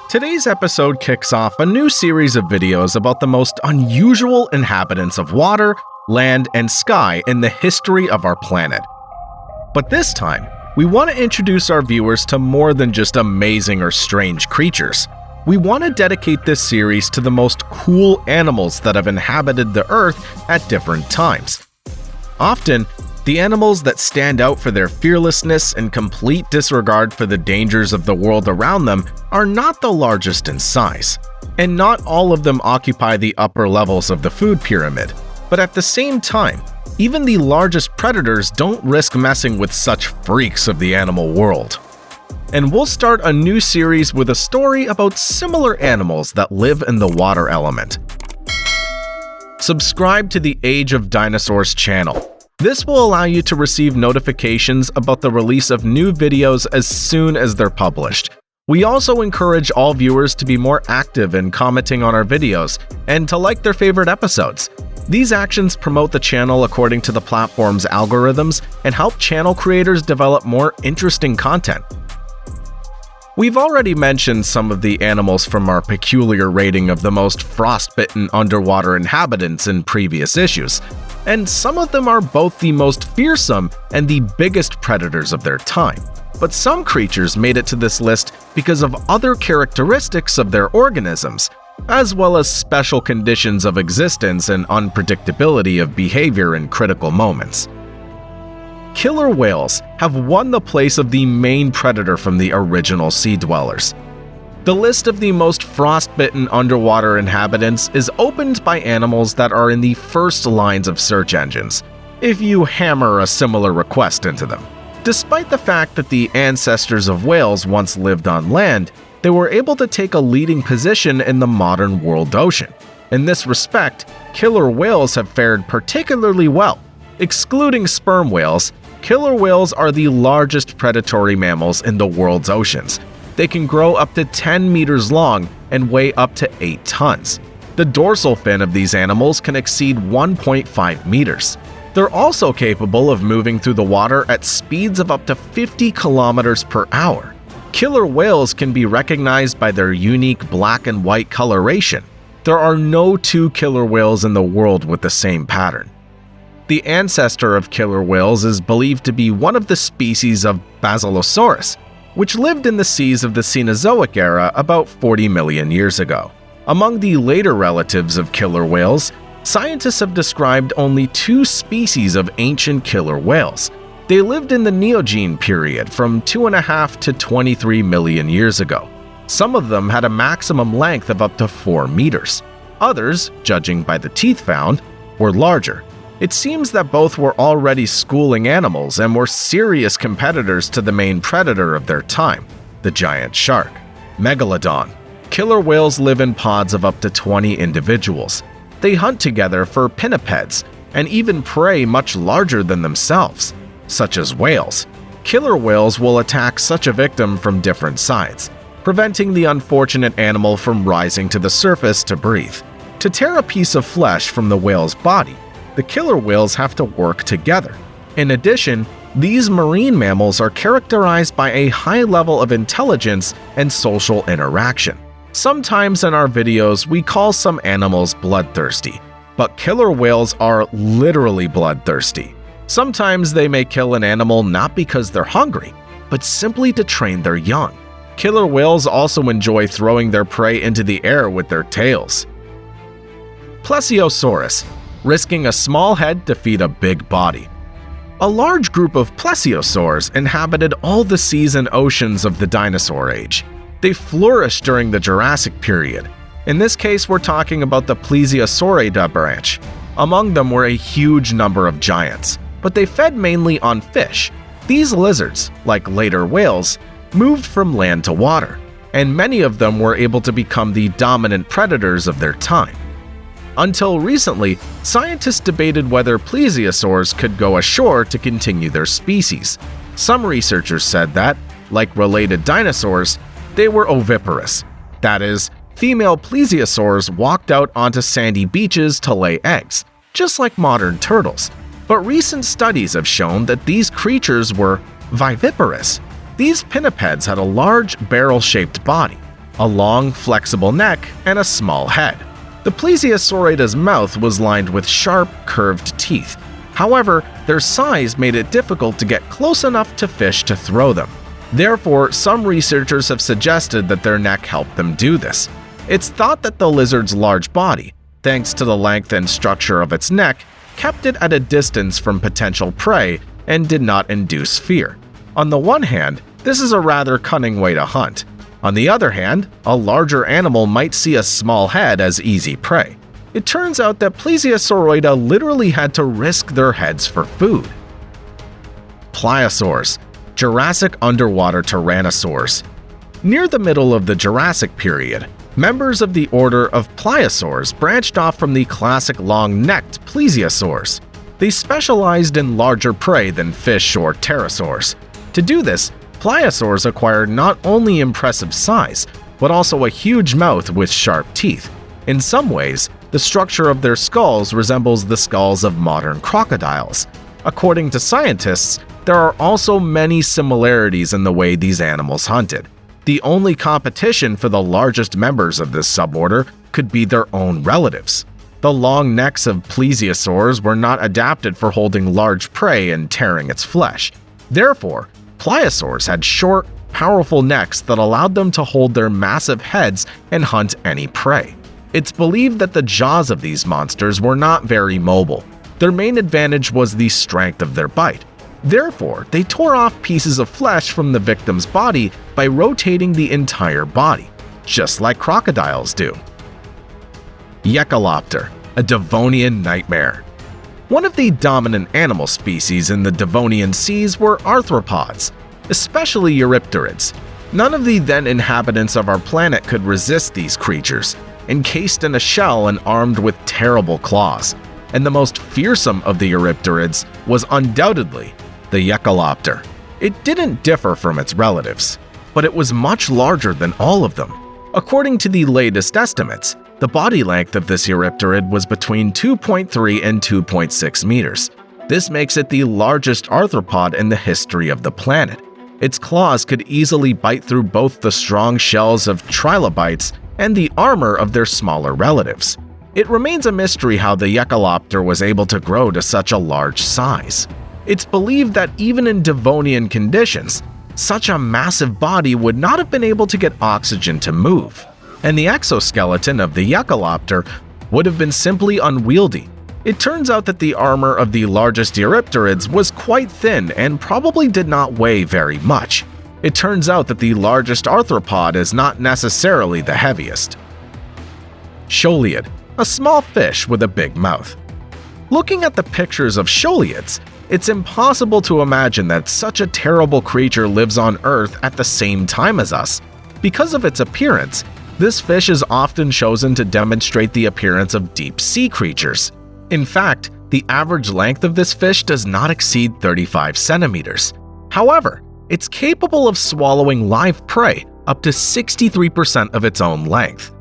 Today's episode kicks off a new series of videos about the most unusual inhabitants of water, land, and sky in the history of our planet. But this time, we want to introduce our viewers to more than just amazing or strange creatures. We want to dedicate this series to the most cool animals that have inhabited the Earth at different times. Often, the animals that stand out for their fearlessness and complete disregard for the dangers of the world around them are not the largest in size. And not all of them occupy the upper levels of the food pyramid. But at the same time, even the largest predators don't risk messing with such freaks of the animal world. And we'll start a new series with a story about similar animals that live in the water element. Subscribe to the Age of Dinosaurs channel. This will allow you to receive notifications about the release of new videos as soon as they're published. We also encourage all viewers to be more active in commenting on our videos and to like their favorite episodes. These actions promote the channel according to the platform's algorithms and help channel creators develop more interesting content. We've already mentioned some of the animals from our peculiar rating of the most frostbitten underwater inhabitants in previous issues, and some of them are both the most fearsome and the biggest predators of their time. But some creatures made it to this list because of other characteristics of their organisms, as well as special conditions of existence and unpredictability of behavior in critical moments. Killer whales have won the place of the main predator from the original sea dwellers. The list of the most frostbitten underwater inhabitants is opened by animals that are in the first lines of search engines, if you hammer a similar request into them. Despite the fact that the ancestors of whales once lived on land, they were able to take a leading position in the modern world ocean. In this respect, killer whales have fared particularly well. Excluding sperm whales, killer whales are the largest predatory mammals in the world's oceans. They can grow up to 10 meters long and weigh up to 8 tons. The dorsal fin of these animals can exceed 1.5 meters. They're also capable of moving through the water at speeds of up to 50 kilometers per hour. Killer whales can be recognized by their unique black and white coloration. There are no two killer whales in the world with the same pattern. The ancestor of killer whales is believed to be one of the species of Plesiosaurus, which lived in the seas of the Cenozoic era about 40 million years ago. Among the later relatives of killer whales, scientists have described only 2 species of ancient killer whales. They lived in the Neogene period from 2.5 to 23 million years ago. Some of them had a maximum length of up to 4 meters. Others, judging by the teeth found, were larger. It seems that both were already schooling animals and were serious competitors to the main predator of their time, the giant shark. Megalodon. Killer whales live in pods of up to 20 individuals. They hunt together for pinnipeds and even prey much larger than themselves, such as whales. Killer whales will attack such a victim from different sides, preventing the unfortunate animal from rising to the surface to breathe. To tear a piece of flesh from the whale's body, the killer whales have to work together. In addition, these marine mammals are characterized by a high level of intelligence and social interaction. Sometimes in our videos, we call some animals bloodthirsty, but killer whales are literally bloodthirsty. Sometimes they may kill an animal not because they're hungry, but simply to train their young. Killer whales also enjoy throwing their prey into the air with their tails. Plesiosaurus, risking a small head to feed a big body. A large group of plesiosaurs inhabited all the seas and oceans of the dinosaur age. They flourished during the Jurassic period. In this case, we're talking about the Plesiosauridae branch. Among them were a huge number of giants, but they fed mainly on fish. These lizards, like later whales, moved from land to water, and many of them were able to become the dominant predators of their time. Until recently, scientists debated whether plesiosaurs could go ashore to continue their species. Some researchers said that, like related dinosaurs, they were oviparous. That is, female plesiosaurs walked out onto sandy beaches to lay eggs, just like modern turtles. But recent studies have shown that these creatures were viviparous. These pinnipeds had a large barrel-shaped body. a long, flexible neck, and a small head. The Plesiosaurida's mouth was lined with sharp, curved teeth. However, their size made it difficult to get close enough to fish to throw them. Therefore, some researchers have suggested that their neck helped them do this. It's thought that the lizard's large body, thanks to the length and structure of its neck, kept it at a distance from potential prey and did not induce fear. On the one hand, this is a rather cunning way to hunt. On the other hand, a larger animal might see a small head as easy prey. It turns out that Plesiosaurida literally had to risk their heads for food. Pliosaurus, Jurassic underwater tyrannosaurs. Near the middle of the Jurassic period, members of the order of Pliosaurs branched off from the classic long-necked Plesiosaurs. They specialized in larger prey than fish or pterosaurs. To do this, Pliosaurs acquired not only impressive size, but also a huge mouth with sharp teeth. In some ways, the structure of their skulls resembles the skulls of modern crocodiles. According to scientists, there are also many similarities in the way these animals hunted. The only competition for the largest members of this suborder could be their own relatives. The long necks of plesiosaurs were not adapted for holding large prey and tearing its flesh. Therefore, pliosaurs had short, powerful necks that allowed them to hold their massive heads and hunt any prey. It's believed that the jaws of these monsters were not very mobile. Their main advantage was the strength of their bite. Therefore, they tore off pieces of flesh from the victim's body by rotating the entire body, just like crocodiles do. Yalopter, a Devonian nightmare. One of the dominant animal species in the Devonian seas were arthropods, especially eurypterids. None of the then inhabitants of our planet could resist these creatures, encased in a shell and armed with terrible claws. And the most fearsome of the eurypterids was undoubtedly the Yalopter. It didn't differ from its relatives, but it was much larger than all of them. According to the latest estimates, the body length of this eurypterid was between 2.3 and 2.6 meters. This makes it the largest arthropod in the history of the planet. Its claws could easily bite through both the strong shells of trilobites and the armor of their smaller relatives. It remains a mystery how the Yalopter was able to grow to such a large size. It's believed that even in Devonian conditions, such a massive body would not have been able to get oxygen to move, and the exoskeleton of the Yalopter would have been simply unwieldy. It turns out that the armor of the largest eurypterids was quite thin and probably did not weigh very much. It turns out that the largest arthropod is not necessarily the heaviest. Shoaliid, a small fish with a big mouth. Looking at the pictures of shoaliids, it's impossible to imagine that such a terrible creature lives on Earth at the same time as us. Because of its appearance, this fish is often chosen to demonstrate the appearance of deep-sea creatures. In fact, the average length of this fish does not exceed 35 centimeters. However, it's capable of swallowing live prey up to 63% of its own length.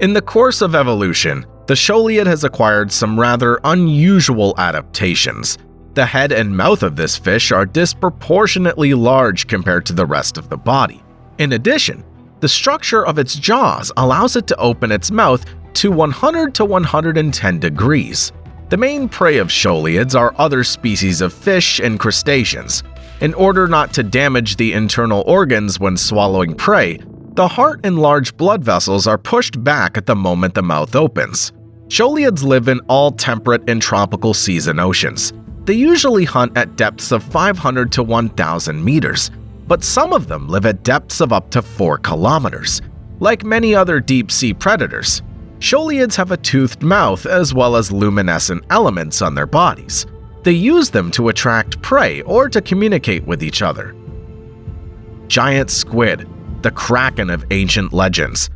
In the course of evolution, the shoaliid has acquired some rather unusual adaptations. The head and mouth of this fish are disproportionately large compared to the rest of the body. In addition, the structure of its jaws allows it to open its mouth to 100 to 110 degrees. The main prey of shoaliids are other species of fish and crustaceans. In order not to damage the internal organs when swallowing prey, the heart and large blood vessels are pushed back at the moment the mouth opens. Shoaliids live in all temperate and tropical seas and oceans. They usually hunt at depths of 500 to 1,000 meters, but some of them live at depths of up to 4 kilometers. Like many other deep-sea predators, shoaliids have a toothed mouth as well as luminescent elements on their bodies. They use them to attract prey or to communicate with each other. Giant squid, the kraken of ancient legends.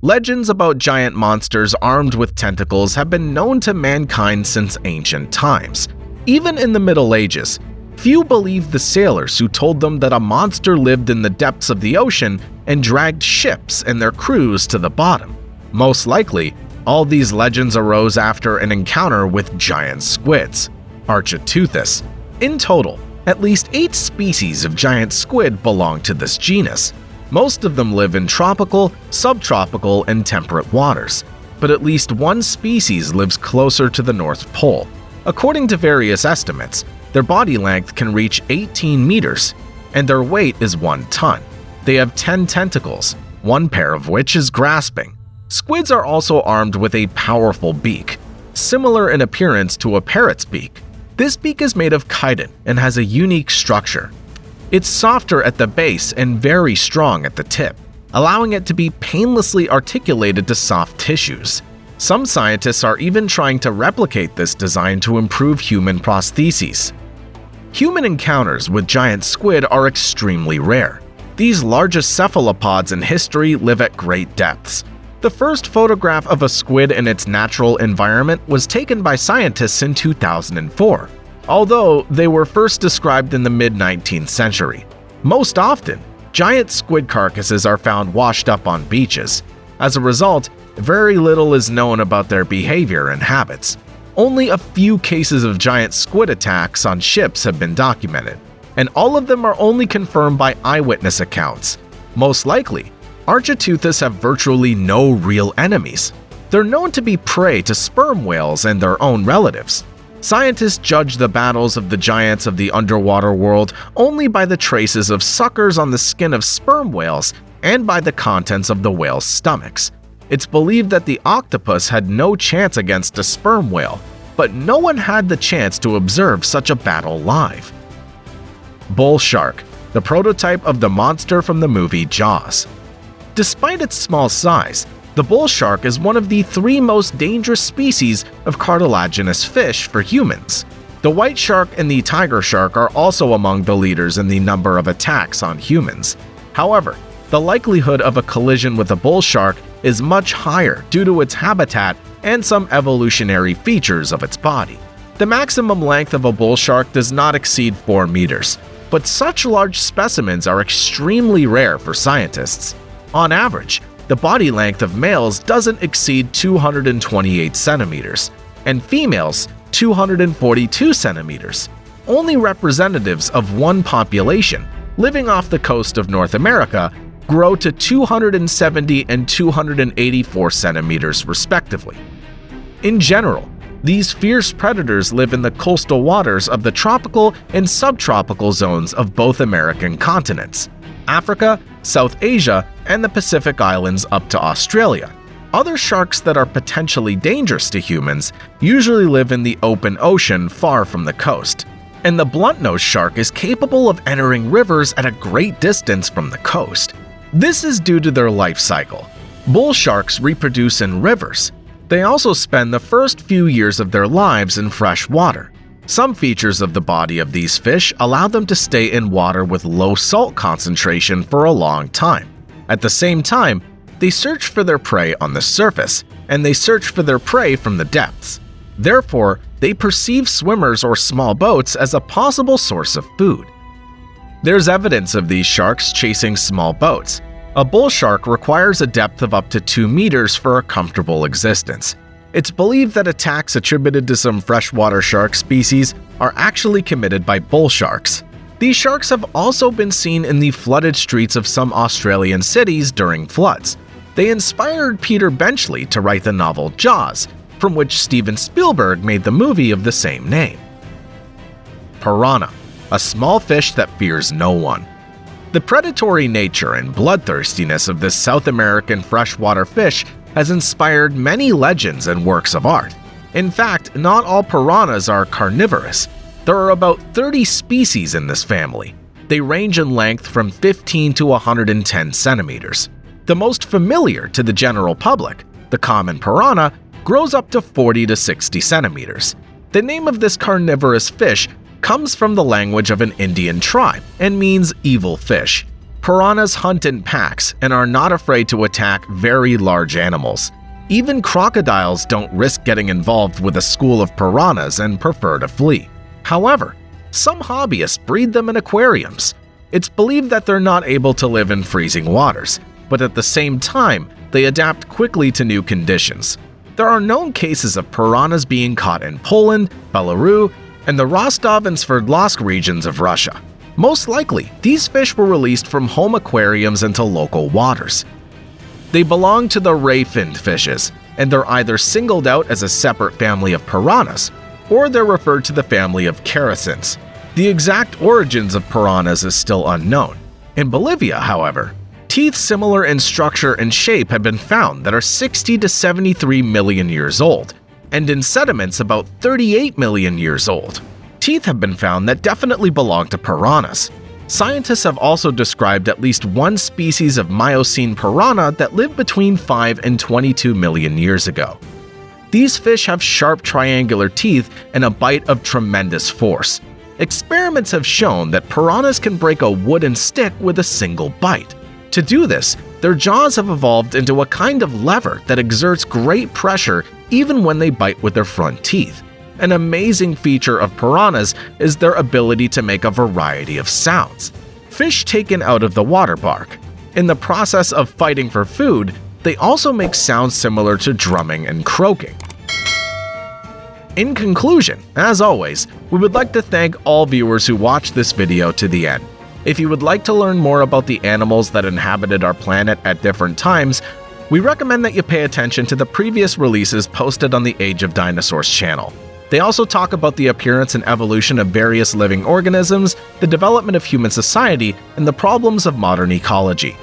Legends about giant monsters armed with tentacles have been known to mankind since ancient times. Even in the Middle Ages, few believed the sailors who told them that a monster lived in the depths of the ocean and dragged ships and their crews to the bottom. Most likely, all these legends arose after an encounter with giant squids, Architeuthis. In total, at least 8 species of giant squid belong to this genus. Most of them live in tropical, subtropical, and temperate waters, but at least one species lives closer to the North Pole. According to various estimates, their body length can reach 18 meters, and their weight is 1 ton. They have 10 tentacles, one pair of which is grasping. Squids are also armed with a powerful beak, similar in appearance to a parrot's beak. This beak is made of chitin and has a unique structure. It's softer at the base and very strong at the tip, allowing it to be painlessly articulated to soft tissues. Some scientists are even trying to replicate this design to improve human prostheses. Human encounters with giant squid are extremely rare. These largest cephalopods in history live at great depths. The first photograph of a squid in its natural environment was taken by scientists in 2004, although they were first described in the mid-19th century. Most often, giant squid carcasses are found washed up on beaches. As a result, very little is known about their behavior and habits. Only a few cases of giant squid attacks on ships have been documented, and all of them are only confirmed by eyewitness accounts. Most likely, Architeuthis have virtually no real enemies. They're known to be prey to sperm whales and their own relatives. Scientists judge the battles of the giants of the underwater world only by the traces of suckers on the skin of sperm whales and by the contents of the whale's stomachs. It's believed that the octopus had no chance against a sperm whale, but no one had the chance to observe such a battle live. Bull shark, the prototype of the monster from the movie Jaws. Despite its small size, the bull shark is one of the 3 most dangerous species of cartilaginous fish for humans. The white shark and the tiger shark are also among the leaders in the number of attacks on humans. However, the likelihood of a collision with a bull shark is much higher due to its habitat and some evolutionary features of its body. The maximum length of a bull shark does not exceed 4 meters, but such large specimens are extremely rare for scientists. On average, the body length of males doesn't exceed 228 centimeters, and females 242 centimeters. Only representatives of one population living off the coast of North America grow to 270 and 284 centimeters respectively. In general, these fierce predators live in the coastal waters of the tropical and subtropical zones of both American continents, Africa, South Asia, and the Pacific Islands up to Australia. Other sharks that are potentially dangerous to humans usually live in the open ocean far from the coast, and the blunt-nosed shark is capable of entering rivers at a great distance from the coast. This is due to their life cycle. Bull sharks reproduce in rivers. They also spend the first few years of their lives in fresh water. Some features of the body of these fish allow them to stay in water with low salt concentration for a long time. At the same time, they search for their prey on the surface, and they search for their prey from the depths. Therefore, they perceive swimmers or small boats as a possible source of food. There's evidence of these sharks chasing small boats. A bull shark requires a depth of up to 2 meters for a comfortable existence. It's believed that attacks attributed to some freshwater shark species are actually committed by bull sharks. These sharks have also been seen in the flooded streets of some Australian cities during floods. They inspired Peter Benchley to write the novel Jaws, from which Steven Spielberg made the movie of the same name. Piranha, a small fish that fears no one. The predatory nature and bloodthirstiness of this South American freshwater fish has inspired many legends and works of art. In fact, not all piranhas are carnivorous. There are about 30 species in this family. They range in length from 15 to 110 centimeters. The most familiar to the general public, the common piranha, grows up to 40 to 60 centimeters. The name of this carnivorous fish comes from the language of an Indian tribe and means evil fish. Piranhas hunt in packs and are not afraid to attack very large animals. Even crocodiles don't risk getting involved with a school of piranhas and prefer to flee. However, some hobbyists breed them in aquariums. It's believed that they're not able to live in freezing waters, but at the same time, they adapt quickly to new conditions. There are known cases of piranhas being caught in Poland, Belarus, and the Rostov and Sverdlovsk regions of Russia. Most likely, these fish were released from home aquariums into local waters. They belong to the ray-finned fishes, and they're either singled out as a separate family of piranhas, or they're referred to the family of characterized. The exact origins of piranhas is still unknown. In Bolivia, however, teeth similar in structure and shape have been found that are 60 to 73 million years old, and in sediments about 38 million years old. Teeth have been found that definitely belong to piranhas. Scientists have also described at least one species of Miocene piranha that lived between 5 and 22 million years ago. These fish have sharp triangular teeth and a bite of tremendous force. Experiments have shown that piranhas can break a wooden stick with a single bite. To do this, their jaws have evolved into a kind of lever that exerts great pressure even when they bite with their front teeth. An amazing feature of piranhas is their ability to make a variety of sounds. Fish taken out of the water bark. In the process of fighting for food, they also make sounds similar to drumming and croaking. In conclusion, as always, we would like to thank all viewers who watched this video to the end. If you would like to learn more about the animals that inhabited our planet at different times, we recommend that you pay attention to the previous releases posted on the Age of Dinosaurs channel. They also talk about the appearance and evolution of various living organisms, the development of human society, and the problems of modern ecology.